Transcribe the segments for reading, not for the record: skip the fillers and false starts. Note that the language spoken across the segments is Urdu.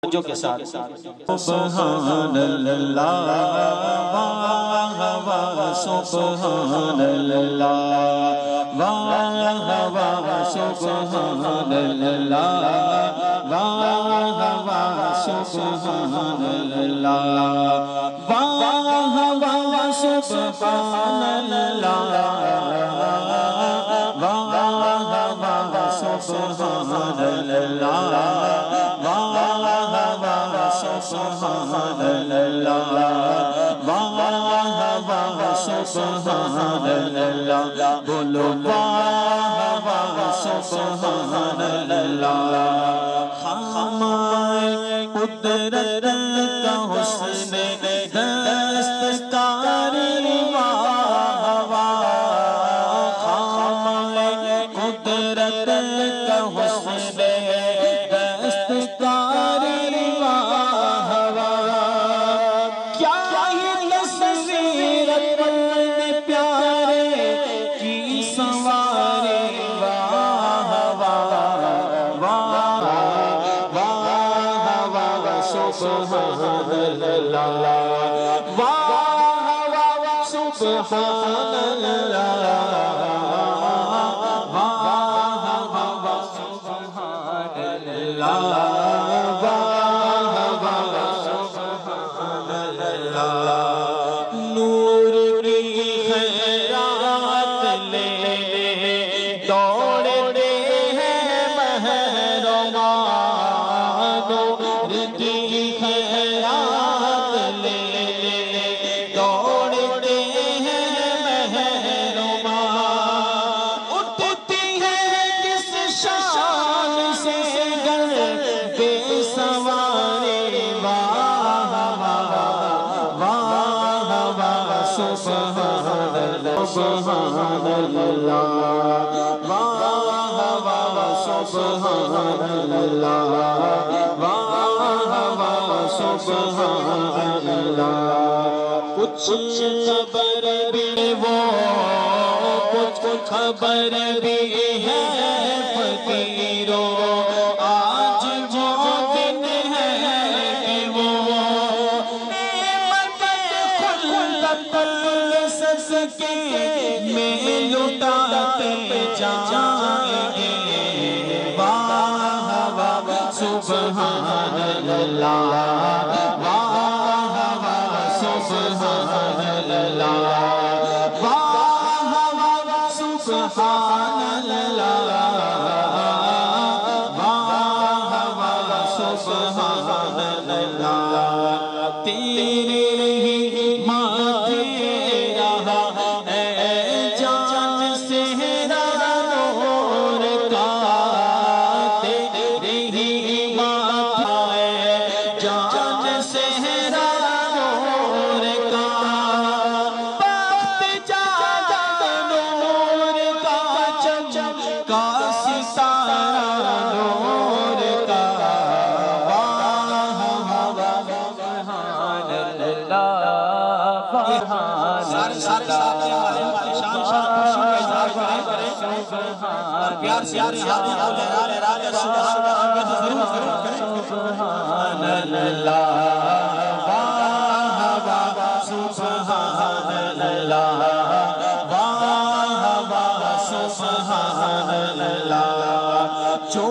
جو کے ساتھ سبحان اللہ واہ واہ سبحان اللہ واہ واہ سبحان اللہ واہ واہ سبحان اللہ واہ واہ سبحان اللہ واہ واہ سبحان اللہ سبحان اللہ واہ واہ سبحان اللہ بولو واہ واہ سبحان اللہ ہمارے قدرت کا حسن دستکاری واہ واہ ہمارے قدرت کا حسن سبحان اللہ واہ واہ سبحان اللہ واہ واہ سبحان اللہ واہ واہ سبحان اللہ نور کی خیرات لے دوڑتے ہیں محرماں سبحان اللہ واہ واہ سبحان اللہ واہ واہ سبحان اللہ کچھ خبر بھی وہ کچھ خبر بھی ہے فقیروں آج جو دن ہے کہ وہ نعمت خلقت سس کے میں لٹاتے جائیں گے واہ واہ سبحان اللہ واہ واہ سبحان اللہ واہ واہ سبحان اللہ واہ واہ سبحان اللہ تیرے ہی ماتھے پیار سے سبحان اللہ واہ واہ سبحان اللہ واہ واہ سبحان اللہ جو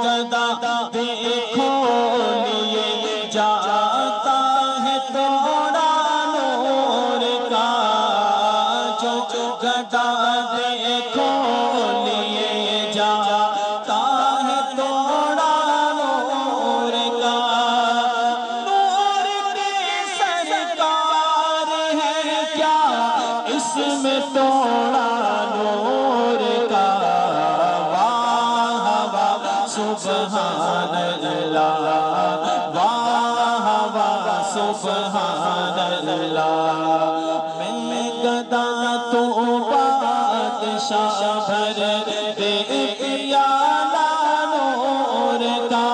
گدا دیکھو لیے جاتا ہے توڑا نور کا جو گدا دیکھو لیے جاتا ہے توڑا نور کا نور کی سرکار ہے کیا اس میں توڑا نور کا واہ واہ سبحان اللہ واہ واہ سبحان اللہ میں گدا تو بادشاہ بھر دے پیالہ نور کا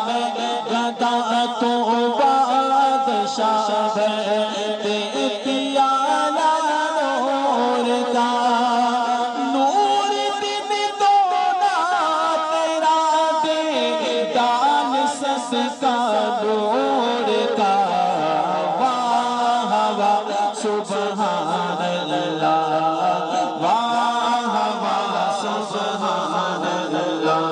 میں گدا تو بادشاہ بھر دے پیالہ نور کا نور دن دونا تیرا دے دان سس کا نور کا واہ واہ سبحان اللہ واہ واہ سبحان اللہ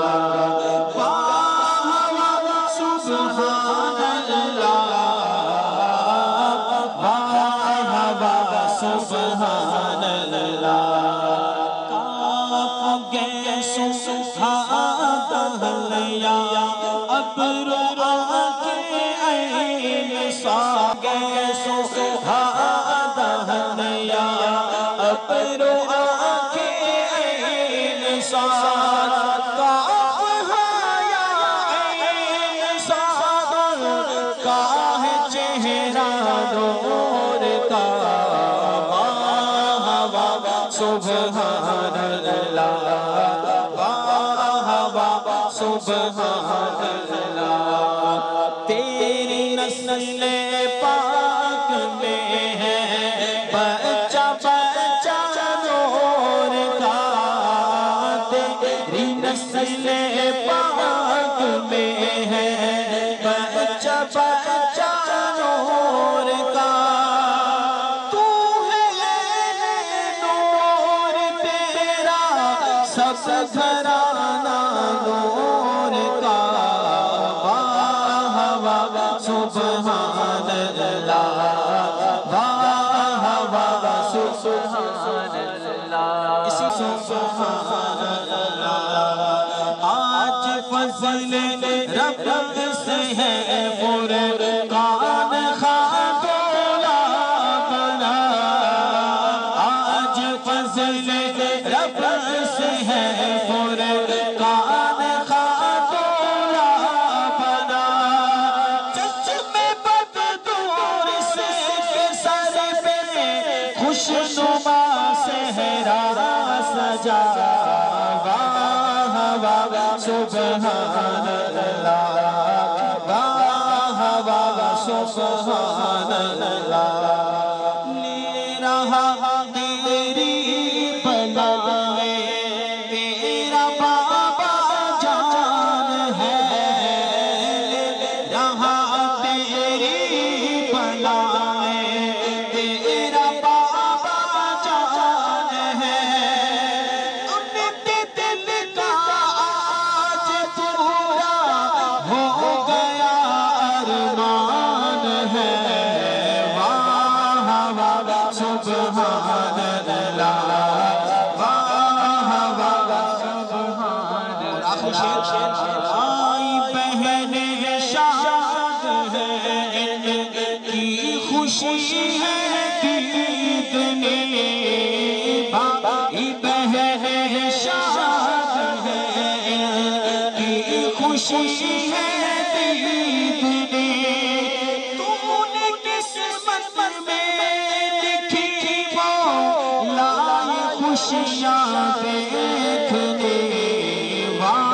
واہ واہ سبحان اللہ واہ واہ سبحان اللہ کاپ گئے سبحان دہلیا ابر آنکھیں عین سا گئے سبحان دہلیا ابر آنکھیں عین سا کاف حیا عین سا کاہ چہرہ نور کا واہ واہ سبحان اللہ واہ واہ سبحان اللہ تیری نسل پاک میں ہے بچہ بچہ نور کا تیری نسل پاک میں ہے بچہ بچہ نور کا تو ہے نور تیرا سب گھرانہ نور کا واہ واہ سبحان اللہ واہ واہ سبحان اللہ اسی سبحان اللہ آج فضل رب سے ہے فرقان خاتولا بنا آج فضل رب سے ہے فرقان خاتولا بنا چشم بددور سے سر پہ خوشنما صحرا سجا واہ واہ سبحان اللہ واہ واہ سبحان اللہ لے رہا تیری بلائیں تیرا بابا جان ہے رہا تیری بلائیں تیرا بابا جان ہے ان کے دل کا آج پورا ہو گیا ارمان ہے واہ واہ سبحان اللہ واہ واہ سبحان اللہ آئی بہن شاد ہے کی خوشی ہے دیدنے بھائی بہن شاد ہے کی خوشی ہے دیدنے تم نے قسمت میں لکھی وہ لائے خوشیاں دیکھنے واہ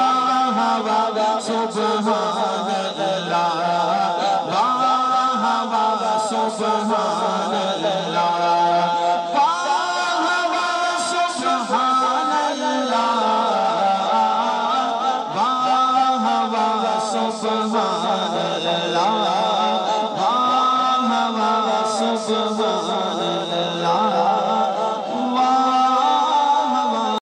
واہ سبحان اللہ واہ واہ سبحان اللہ واہ واہ سبحان اللہ واہ واہ سبحان